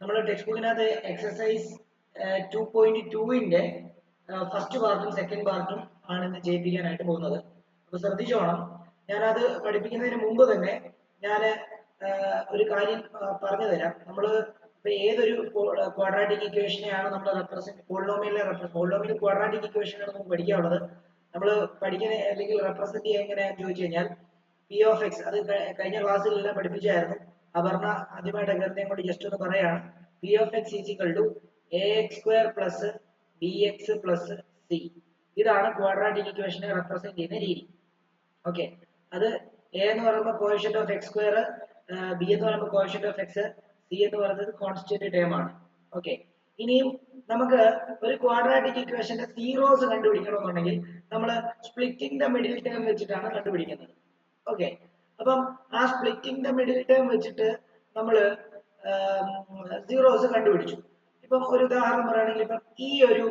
നമ്മൾ text ബുക്കിനകത്ത് exercise 2.2ന്റെ first പാർട്ടും second പാർട്ടും ആണ് ഇന്ന് ചെയ്യിപ്പിക്കാനായിട്ട് പോകുന്നത്. അപ്പോൾ ശ്രദ്ധിച്ചോണം. ഞാനത് പഠിപ്പിക്കുന്നതിന് മുമ്പ് തന്നെ ഞാൻ ഒരു കാര്യം പറഞ്ഞു തരാം. നമ്മൾ ഇപ്പൊ ഏതൊരു ക്വാഡ്രാറ്റിക് ഇക്വേഷനെയാണ് നമ്മൾ പോളിനോമിയൽ ക്വാഡ്രാറ്റിക് ഇക്വേഷനാണ് നമുക്ക് പഠിക്കാനുള്ളത്. നമ്മൾ പഠിക്കുന്ന അല്ലെങ്കിൽ റെപ്രസെന്റ് ചെയ്യാൻ എങ്ങനെയാണെന്ന് ചോദിച്ചു കഴിഞ്ഞാൽ പി ഓഫ് എക്സ്, അത് കഴിഞ്ഞ ക്ലാസ്സിലെല്ലാം പഠിപ്പിച്ചായിരുന്നു. അപർണ ആദ്യമായിട്ട് എങ്ങനെയും കൊണ്ട് ജസ്റ്റ് ഒന്ന് പറയാണ്. P of X is equal to A X square plus B X plus C. ഇതാണ് ക്വാഡ്രാറ്റിക് ഇക്വേഷനെ റെപ്രസെന്റ് ചെയ്യുന്ന രീതി. ഓക്കെ, അത് എ എന്ന് പറയുമ്പോൾ coefficient of X square, B എന്ന് പറയുമ്പോൾ കോഎഫിഷ്യന്റ് ഓഫ് എക്സ്, സി എന്ന് പറയുന്നത് കോൺസ്റ്റന്റ് ടേം ആണ്. ഓക്കെ, ഇനിയും നമുക്ക് ഒരു ക്വാഡ്രാറ്റിക് ഇക്വേഷന്റെ സീറോസ് കണ്ടുപിടിക്കണമെന്നുണ്ടെങ്കിൽ നമ്മൾ സ്പ്ലിറ്റിംഗ് ദ മിഡിൽ ടേം വെച്ചിട്ടാണ് കണ്ടുപിടിക്കുന്നത്. ഓക്കെ, അപ്പം ആ സ്പ്ലിറ്റിംഗ് ദ മിഡിൽ ടേം വെച്ചിട്ട് നമ്മൾ സീറോസ് കണ്ടുപിടിച്ചു. ഇപ്പം ഒരു ഉദാഹരണം പറയുകയാണെങ്കിൽ ഇപ്പം ഈ ഒരു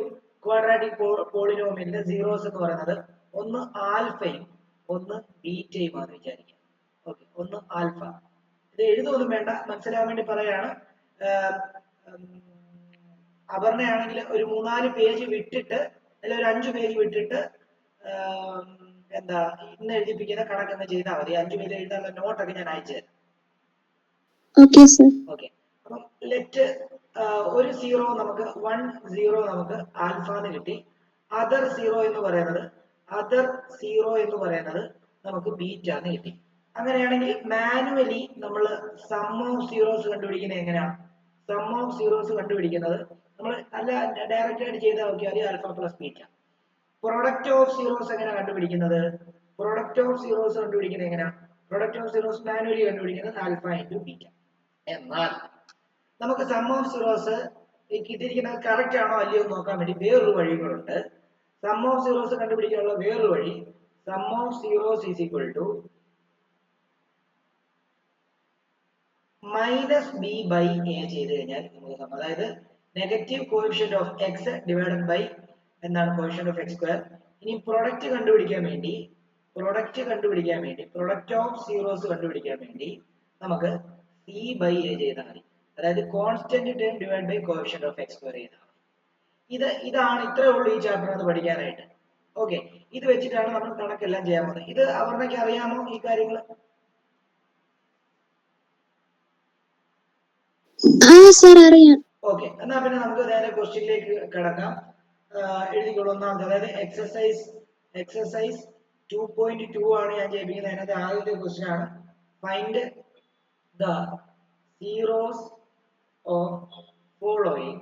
ക്വാഡ്രാറ്റിക് പോളിനോമിയലിന്റെ സീറോസ് എന്ന് പറയുന്നത് ഒന്ന് ആൽഫയും ഒന്ന് ബീറ്റയും ആണ് വിചാരിക്കാം. ഓക്കെ, ഒന്ന് ആൽഫ. ഇത് എഴുതൊന്നും വേണ്ട, മനസ്സിലാവാൻ വേണ്ടി പറയാണ്. അപർണയാണെങ്കിൽ ഒരു 3-4 പേജ് വിട്ടിട്ട് അല്ലെങ്കിൽ ഒരു 5 പേജ് വിട്ടിട്ട് എന്താ ഇന്ന് എഴുതിപ്പിക്കുന്ന കണക്കെന്ന് ചെയ്താൽ മതി. 5 പേജ് എഴുതാനുള്ള നോട്ടൊക്കെ ഞാൻ അയച്ചു തരാം. ഓക്കെ, അപ്പം ലെറ്റ് ഒരു സീറോ നമുക്ക് 1 നമുക്ക് ആൽഫ എന്ന് കിട്ടി. അതർ സീറോ എന്ന് പറയുന്നത് നമുക്ക് ബീറ്റ എന്ന് കിട്ടി. അങ്ങനെയാണെങ്കിൽ മാനുവലി നമ്മൾ സം ഓഫ് സീറോസ് കണ്ടുപിടിക്കുന്നത് എങ്ങനെയാണ്? സം ഓഫ് സീറോസ് കണ്ടുപിടിക്കുന്നത് നമ്മൾ അല്ല ഡയറക്റ്റ് ആയിട്ട് ചെയ്താൽ നോക്കിയാൽ alpha plus beta. Product of zeros എങ്ങനെ കണ്ടുപിടിക്കുന്നത്? പ്രൊഡക്റ്റ് ഓഫ് സീറോസ് കണ്ടുപിടിക്കുന്നത് എങ്ങനെയാണ്? പ്രൊഡക്റ്റ് ഓഫ് സീറോസ് മാനുവലി കണ്ടുപിടിക്കുന്നത് ആൽഫ ഇൻറ്റു ബീറ്റ. എന്നാൽ നമുക്ക് സം ഓഫ് സീറോസ് കിട്ടിയിരിക്കുന്നത് കറക്റ്റ് ആണോ അല്ലയോ എന്ന് നോക്കാൻ വേണ്ടി വേറൊരു വഴികളുണ്ട്. സം ഓഫ് സീറോസ് കണ്ടുപിടിക്കാനുള്ള വേറൊരു വഴി, sum of zeros is equal to minus B by A ചെയ്ത് കഴിഞ്ഞാൽ നമുക്ക് സം, അതായത് negative coefficient of X divided by എന്താണ് കോഎഫിഷ്യന്റ് ഓഫ് എക്സ് സ്ക്വയർ. ഇനി പ്രൊഡക്റ്റ് കണ്ടുപിടിക്കാൻ വേണ്ടി പ്രൊഡക്റ്റ് ഓഫ് സീറോസ് കണ്ടുപിടിക്കാൻ വേണ്ടി നമുക്ക് സി ബൈ എ ചെയ്താൽ മതി. അതായത് constant term divide by coefficient of X square ചെയ്താൽ മതി. ഇതാണ് ഇത്രേ ഉള്ളൂ ഈ ചാപ്റ്ററിനകത്ത് പഠിക്കാനായിട്ട്. ഓക്കെ, ഇത് വെച്ചിട്ടാണ് നമ്മൾ കണക്കെല്ലാം ചെയ്യാൻ പോകുന്നത്. ഇത് അപർണയ്ക്ക് അറിയാമോ ഈ കാര്യങ്ങൾ? ഓക്കെ, എന്നാ പിന്നെ നമുക്ക് നേരെ ക്വസ്റ്റ്യനിലേക്ക് കിടക്കാം. എഴുതിക്കോളൂ. ഒന്നാമത്തെ, അതായത് എക്സസൈസ് 2.2 ആണ് ഞാൻ ചെയ്യിപ്പിക്കുന്നത്. അതിനകത്ത് ആദ്യത്തെ ക്വസ്റ്റ്യൻ ആണ് find the zeros of following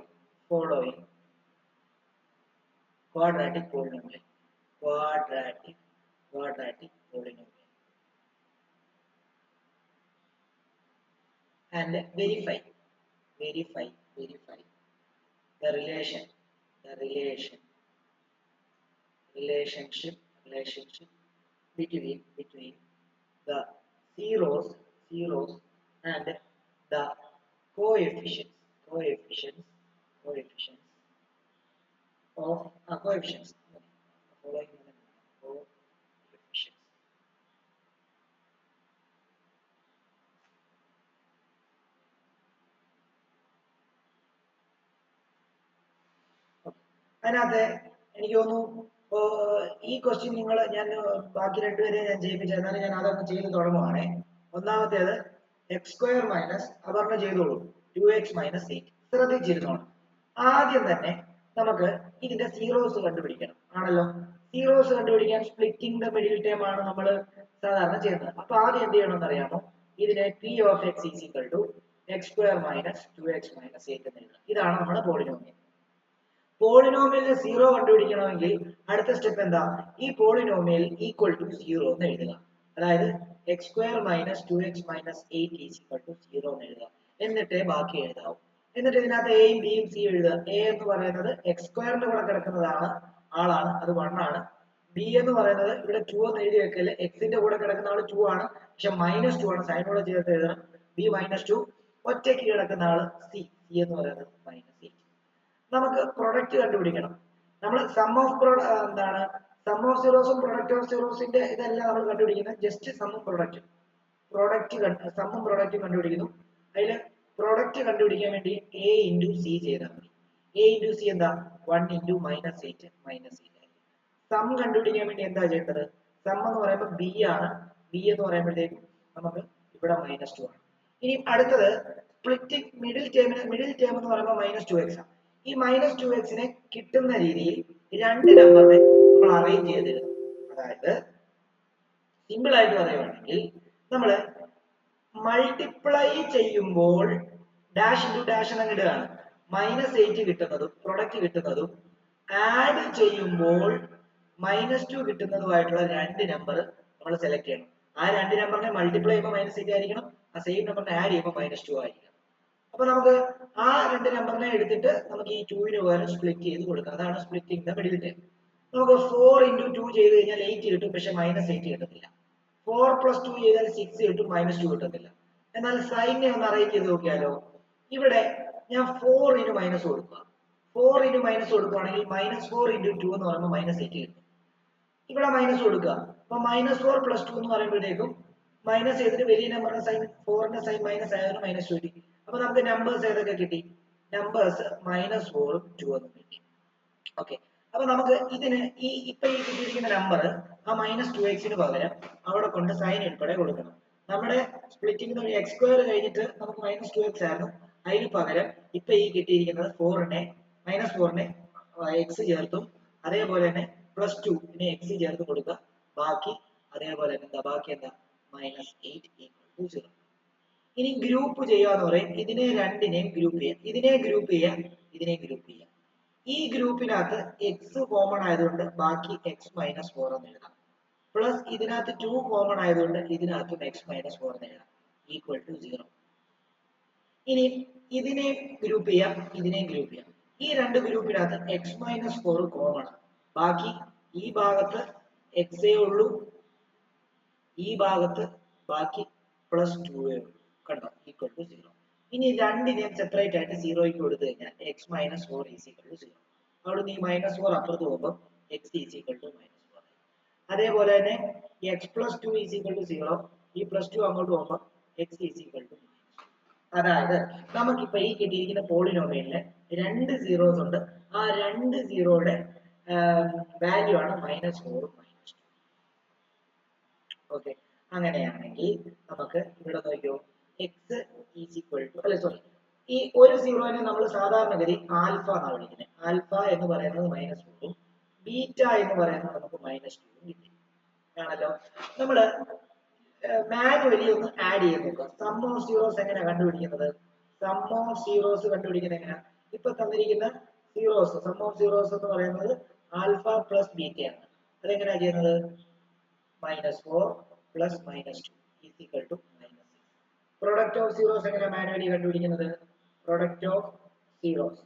quadratic polynomial and verify the relationship between the zeros and the coefficients of coefficients. അതിനകത്ത് എനിക്ക് തോന്നുന്നു ഈ ക്വസ്റ്റ്യൻ ഞാൻ ബാക്കി രണ്ടുപേരെ ഞാൻ ചെയ്യിപ്പിച്ചു. എന്നാലും ഞാൻ അതൊക്കെ ചെയ്ത് തുടങ്ങുവാണേ. ഒന്നാമത്തേത് എക്സ് സ്ക്വയർ മൈനസ് അപർണ ചെയ്തോളൂ 2x മൈനസ് 8. ശ്രദ്ധിച്ചിരുന്നോളൂ. ആദ്യം തന്നെ നമുക്ക് ഇതിന്റെ സീറോസ് കണ്ടുപിടിക്കണം ആണല്ലോ. സീറോസ് കണ്ടുപിടിക്കാൻ സ്പ്ലിറ്റിംഗ് ദ മിഡിൽ ടേം ആണ് നമ്മൾ സാധാരണ ചെയ്യുന്നത്. അപ്പൊ ആദ്യം എന്ത് ചെയ്യണമെന്ന് അറിയാമോ? ഇതിനെ P of X is equal to X square minus 2x minus 8 എന്ന് എഴുതുക. ഇതാണ് നമ്മുടെ പോളിനോമിയലിന്റെ സീറോ കണ്ടുപിടിക്കണമെങ്കിൽ അടുത്ത സ്റ്റെപ്പ് എന്താ? ഈ പോളിനോമിയൽ ഈക്വൽ ടു 0 എന്ന് എഴുതുക. അതായത് X square minus 2x minus 8 is equal to 0 എന്ന് എഴുതുക. എന്നിട്ടേ ബാക്കി എഴുതാവൂ. എന്നിട്ട് ഇതിനകത്ത് എയും ബിയും സിയും എഴുതുക. എ എന്ന് പറയുന്നത് എക്സ് സ്ക്വയറിന്റെ കൂടെ കിടക്കുന്നതാണ്, ആളാണ്, അത് 1 ആണ്. ബി എന്ന് പറയുന്നത് ഇവിടെ 2 എന്ന് എഴുതി വെക്കല്, എക്സിന്റെ കൂടെ കിടക്കുന്ന ആള് 2 ആണ്, പക്ഷെ -2 ആണ്, സൈനോടെ ചേർത്ത് എഴുതണം. ബി -2. ഒറ്റയ്ക്ക് കിടക്കുന്ന ആള് സി എന്ന് പറയുന്നത് -8. നമുക്ക് പ്രൊഡക്റ്റ് കണ്ടുപിടിക്കണം. നമ്മൾ സം ഓഫ് സീറോസും പ്രൊഡക്റ്റ് ഓഫ് സീറോസിന്റെ ഇതെല്ലാം നമ്മൾ കണ്ടുപിടിക്കുന്നത് ജസ്റ്റ് സമ്മും പ്രൊഡക്റ്റും കണ്ടുപിടിക്കുന്നു. അതിൽ പ്രൊഡക്റ്റ് പ്രൊഡക്റ്റ് കണ്ടുപിടിക്കാൻ വേണ്ടി എ ഇൻറ്റു സി ചെയ്താൽ മതി. എ ഇൻറ്റു സി എന്താ 1 ഇൻറ്റു -8 -8. സം കണ്ടുപിടിക്കാൻ വേണ്ടി എന്താ ചെയ്യേണ്ടത്? സം എന്ന് പറയുമ്പോൾ ബി ആണ്. ബി എന്ന് പറയുമ്പോഴത്തേക്കും നമുക്ക് ഇവിടെ -2 ആണ്. ഇനി അടുത്തത് സ്പ്ലിറ്റിംഗ് മിഡിൽ ടേം എന്ന് പറയുമ്പോൾ -2x ആണ്. ഈ -2x കിട്ടുന്ന രീതിയിൽ രണ്ട് നമ്പറിനെ നമ്മൾ അറേഞ്ച് ചെയ്തിരുന്നു. അതായത് സിമ്പിൾ ആയിട്ട് പറയുവാണെങ്കിൽ നമ്മൾ മൾട്ടിപ്ലൈ ചെയ്യുമ്പോൾ ഡാഷ് ഇൻറ്റു ഡാഷ് എന്ന് ഇടുകയാണ്. -8 കിട്ടുന്നതും പ്രൊഡക്റ്റ് കിട്ടുന്നതും ആഡ് ചെയ്യുമ്പോൾ -2 കിട്ടുന്നതുമായിട്ടുള്ള രണ്ട് നമ്പർ നമ്മൾ സെലക്ട് ചെയ്യണം. ആ രണ്ട് നമ്പറിനെ മൾട്ടിപ്ലൈ ചെയ്യുമ്പോൾ -8 ആയിരിക്കണം, ആ സെയിം നമ്പറിനെ ആഡ് ചെയ്യുമ്പോൾ -2 ആയിരിക്കണം. അപ്പൊ നമുക്ക് ആ രണ്ട് നമ്പറിനെ എടുത്തിട്ട് നമുക്ക് ഈ 2ന് പകരം സ്പ്ലിറ്റ് ചെയ്ത് കൊടുക്കാം. അതാണ് സ്പ്ലിറ്റിംഗ് ദ മിഡിൽ ടേം. നമുക്ക് 4 ഇൻറ്റു 2 ചെയ്ത് കഴിഞ്ഞാൽ 8 കിട്ടും, പക്ഷെ -8 കിട്ടത്തില്ല. 4 + 2 ചെയ്താൽ 6 കിട്ടും, -2 കിട്ടത്തില്ല. എന്നാൽ സൈനെ ഒന്ന് അറേഞ്ച് ചെയ്ത് നോക്കിയാലോ. ഇവിടെ ഞാൻ 4 മൈനസ് കൊടുക്കുക. 4 മൈനസ് കൊടുക്കുകയാണെങ്കിൽ -4 ഇൻറ്റു 2 എന്ന് പറയുമ്പോൾ -8 കിട്ടും. ഇവിടെ മൈനസ് കൊടുക്കുക. അപ്പൊ -4 + 2 എന്ന് പറയുമ്പോഴത്തേക്കും മൈനസ് ചെയ്തിട്ട് വലിയ നമ്പറിന്റെ സൈൻ 4ന്റെ സൈൻ മൈനസ് ആയതിന് -2 കിട്ടി. അപ്പൊ നമുക്ക് നമ്പേഴ്സ് ഏതൊക്കെ കിട്ടി? നമ്പേഴ്സ് -4 ഉം 2 എന്നും കിട്ടി. ഓക്കെ, അപ്പൊ നമുക്ക് ഇതിന് ഇപ്പൊ ഈ കിട്ടിയിരിക്കുന്ന നമ്പർ ആ -2x പകരം അവിടെ കൊണ്ട് സൈൻ ഉൾപ്പെടെ കൊടുക്കണം. നമ്മുടെ സ്പ്ലിറ്റിംഗ് x² കഴിഞ്ഞിട്ട് നമുക്ക് -2x ആയിരുന്നു. അതിന് പകരം ഇപ്പൊ ഈ കിട്ടിയിരിക്കുന്നത് -4നെ x ചേർത്തും അതേപോലെ തന്നെ +2 x ചേർത്ത് കൊടുക്കുക. ബാക്കി അതേപോലെ എന്താ ബാക്കി എന്താ -8 = 0. ഇനി ഗ്രൂപ്പ് ചെയ്യാന്ന് പറയും. ഇതിനെ രണ്ടിനെയും ഗ്രൂപ്പ് ചെയ്യാം. ഇതിനെ ഗ്രൂപ്പ് ചെയ്യാം, ഇതിനെ ഗ്രൂപ്പ് ചെയ്യാം. ഈ ഗ്രൂപ്പിനകത്ത് x കോമൺ ആയതുകൊണ്ട് ബാക്കി x - 4 എന്ന് എഴുതാം. പ്ലസ് ഇതിനകത്ത് 2 കോമൺ ആയതുകൊണ്ട് ഇതിനകത്തും x - 4 എന്ന് എഴുതാം. = 0. ഇനി ഇതിനെ ഗ്രൂപ്പ് ചെയ്യാം, ഇതിനെ ഗ്രൂപ്പ് ചെയ്യാം. ഈ രണ്ട് ഗ്രൂപ്പിനകത്ത് x - 4 കോമൺ. ബാക്കി ഈ ഭാഗത്ത് x ഉള്ളൂ, ഈ ഭാഗത്ത് ബാക്കി +2 ഉള്ളൂ. കണ്ടോ? = 0. ഇനി രണ്ടിനെയും സെപ്പറേറ്റ് ആയിട്ട് 0ക്ക് കൊടുത്തു കഴിഞ്ഞാൽ x - 4 = 0. അവിടുന്ന് ഈ -4 അപ്പുറത്ത് പോകുമ്പോൾ x = -4. അതേപോലെ തന്നെ x + 2 = 0. ഈ +2 അങ്ങോട്ട് പോകുമ്പോൾ x = അതായത് നമുക്കിപ്പോ ഈ കിട്ടിയിരിക്കുന്ന പോളിനോമിയലിന് രണ്ട് സീറോസ് ഉണ്ട്. ആ രണ്ട് സീറോയുടെ വാല്യൂ ആണ് -4 ഉം -2. ഓക്കെ, അങ്ങനെയാണെങ്കിൽ നമുക്ക് ഇവിടെ നോക്കിയോ x ഈ ഒരു സീറോനെ നമ്മൾ സാധാരണഗതി ആൽഫ എന്നാണ് വിളിക്കുന്നത്. ആൽഫ എന്ന് പറയുന്നത് -4 ഉം ബീറ്റ എന്ന് പറയുന്നത് നമുക്ക് -2 ഉം കിട്ടി ആണല്ലോ. നമ്മള് മാനുവലി ഒന്ന് ആഡ് ചെയ്ത് നോക്കുക. സം ഓഫ് സീറോസ് എങ്ങനെയാണ് കണ്ടുപിടിക്കുന്നത്? സം ഓഫ് സീറോസ് കണ്ടുപിടിക്കുന്നത് എങ്ങനെയാ? ഇപ്പൊ തന്നിരിക്കുന്ന സീറോസ് സം ഓഫ് സീറോസ് എന്ന് പറയുന്നത് ആൽഫ പ്ലസ് ബീറ്റ ആണ്. അതെങ്ങനെയാ ചെയ്യുന്നത്? -4 + -2 = -6. പ്രൊഡക്റ്റ് ഓഫ് സീറോസ് എങ്ങനെ മാനുവലി കണ്ടുപിടിക്കുന്നത്? പ്രൊഡക്റ്റ് ഓഫ് സീറോസ്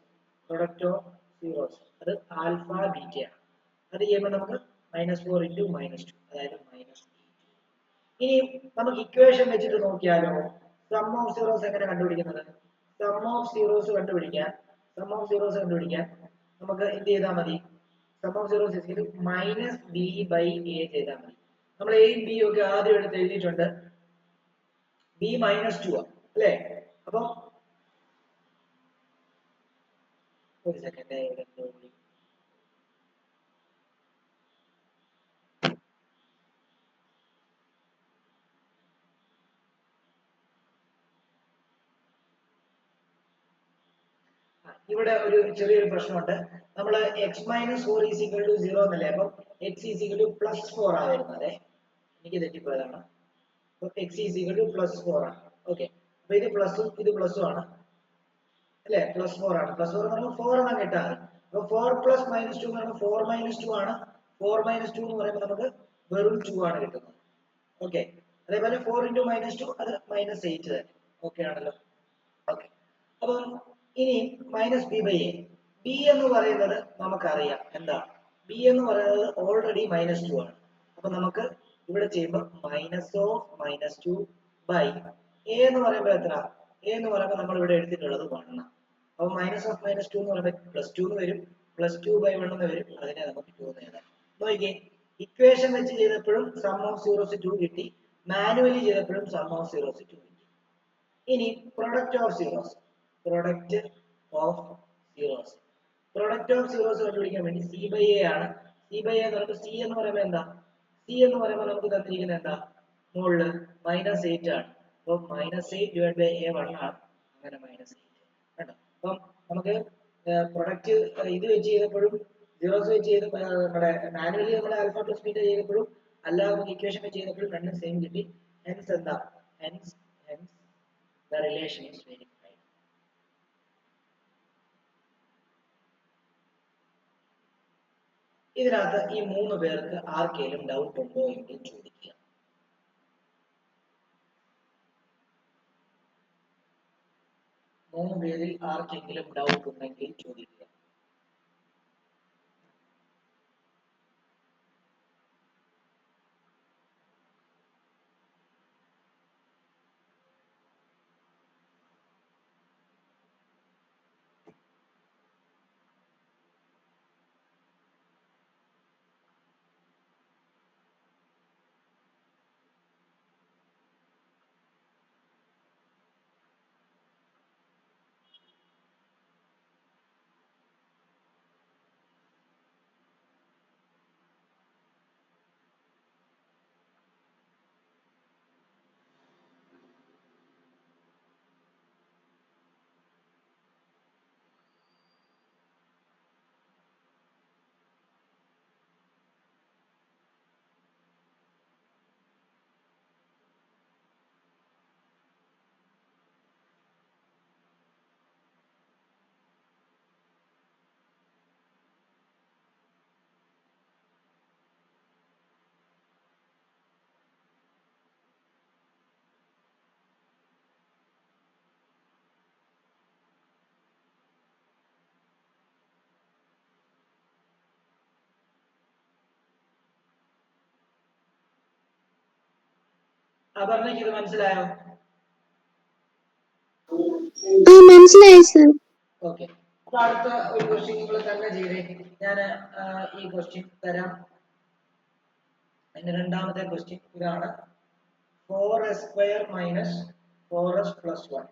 അത് ആൽഫ ബീറ്റ ആണ്. അത് ചെയ്യുമ്പോൾ നമുക്ക് -4 × -2 അതായത് -8. ഇനി നമുക്ക് ഇക്വേഷൻ വെച്ചിട്ട് നോക്കിയാലോ. സം ഓഫ് സീറോസ് എങ്ങനെ കണ്ടുപിടിക്കുന്നത്? സം ഓഫ് സീറോസ് കണ്ടുപിടിക്കാൻ നമുക്ക് എന്ത് ചെയ്താൽ മതി? സം ഓഫ് സീറോസ് -b/a ചെയ്താൽ മതി. നമ്മൾ എയും ബിയും ഒക്കെ ആദ്യം എടുത്ത് എഴുതിയിട്ടുണ്ട്. b -2 ആണ് അല്ലേ? അപ്പൊ ഒരു സെക്കൻഡ് ഇവിടെ ഒരു ചെറിയൊരു പ്രശ്നമുണ്ട്. നമ്മൾ x - 4 = 0 എന്നല്ലേ? അപ്പം x +4 ആ വരുന്നത്. എനിക്ക് തെറ്റിപ്പോയതാണ്. x +4 ആണ്. ഓക്കെ, അപ്പൊ ഇത് പ്ലസും ഇത് പ്ലസും ആണ് അല്ലെ? +4 ആണ്. +4 എന്ന് പറയുമ്പോൾ 4 എണ്ണം കിട്ടാറ്. അപ്പൊ 4 + -2 എന്ന് പറയുമ്പോൾ 4 - 2 ആണ്. 4 - 2 എന്ന് പറയുമ്പോൾ നമുക്ക് വെറും 2 ആണ് കിട്ടുന്നത്. ഓക്കെ, അതേപോലെ 4 × -2 അത് -8 തന്നെ. ഓക്കെ ആണല്ലോ. ഓക്കെ, അപ്പം ഇനി -b/a. b എന്ന് പറയുന്നത് നമുക്കറിയാം എന്താ? b എന്ന് പറയുന്നത് ഓൾറെഡി -2 ആണ്. അപ്പൊ നമുക്ക് ഇവിടെ ചെയ്യുമ്പോൾ -2/a എന്ന് പറയുമ്പോൾ എത്ര? a എന്ന് പറയുമ്പോൾ നമ്മൾ ഇവിടെ എടുത്തിട്ടുള്ളത് 1 ആണ്. അപ്പൊ -2 എന്ന് പറയുമ്പോൾ +2 എന്ന് വരും, +2/1 എന്ന് വരും. അതിനെ നമുക്ക് 2 എന്ന് എഴുതാം. നോക്കിയേ, ഇക്വേഷൻ വെച്ച് ചെയ്തപ്പോഴും സം ഓഫ് സീറോസ് 2 കിട്ടി, മാനുവലി ചെയ്തപ്പോഴും സം ഓഫ് സീറോസ് 2 കിട്ടി. ഇനി product of zeros product of zeros. Product of zeros കണ്ടുപിടിക്കാൻ വേണ്ടി സി ബൈ എ ആണ്. സി ബൈ എ എന്ന് പറയുമ്പോൾ സി എന്ന് പറയുമ്പോൾ എന്താ, സി എന്ന് പറയുമ്പോൾ നമുക്ക് തന്നിരിക്കുന്നത് എന്താ, മുകളിൽ -8 ആണ്. അപ്പോൾ -8 ഡിവൈഡ് ബൈ എ 1 ആണ്. അങ്ങനെ -8 കണ്ടോ. അപ്പം നമുക്ക് പ്രൊഡക്റ്റ് ഇത് വെച്ച് ചെയ്തപ്പോഴും സീറോസ് വെച്ച് ചെയ്ത് നമ്മുടെ മാനുവലി നമ്മൾ ആൽഫ പ്ലസ് ബീറ്റ ചെയ്തപ്പോഴും അല്ല നമുക്ക് ഇക്വേഷൻ വെച്ച് ചെയ്തപ്പോഴും രണ്ടും സെയിം കിട്ടി. ഹെൻസ് എന്താ, hence the relation is verified. ഇതിനകത്ത് ഈ 3 പേർക്ക് ആർക്കെങ്കിലും ഡൗട്ട് ഉണ്ടോ എന്ന് ചോദിക്കുക. മൂന്ന് പേരിൽ ആർക്കെങ്കിലും ഡൗട്ട് ഉണ്ടെങ്കിൽ ചോദിക്കുക. അപർണയ്ക്ക് ഇത് മനസ്സിലായോ? മനസ്സിലായി സർ. ഓക്കെ, അപ്പൊ അടുത്ത ഒരു ക്വസ്റ്റ്യൻ നിങ്ങൾ തന്നെ ചെയ്തേ. ഞാൻ ഈ ക്വസ്റ്റ്യൻ തരാം. അതിന്റെ രണ്ടാമത്തെ ക്വസ്റ്റ്യൻ ഇതാണ്. 4s² - 4s + 1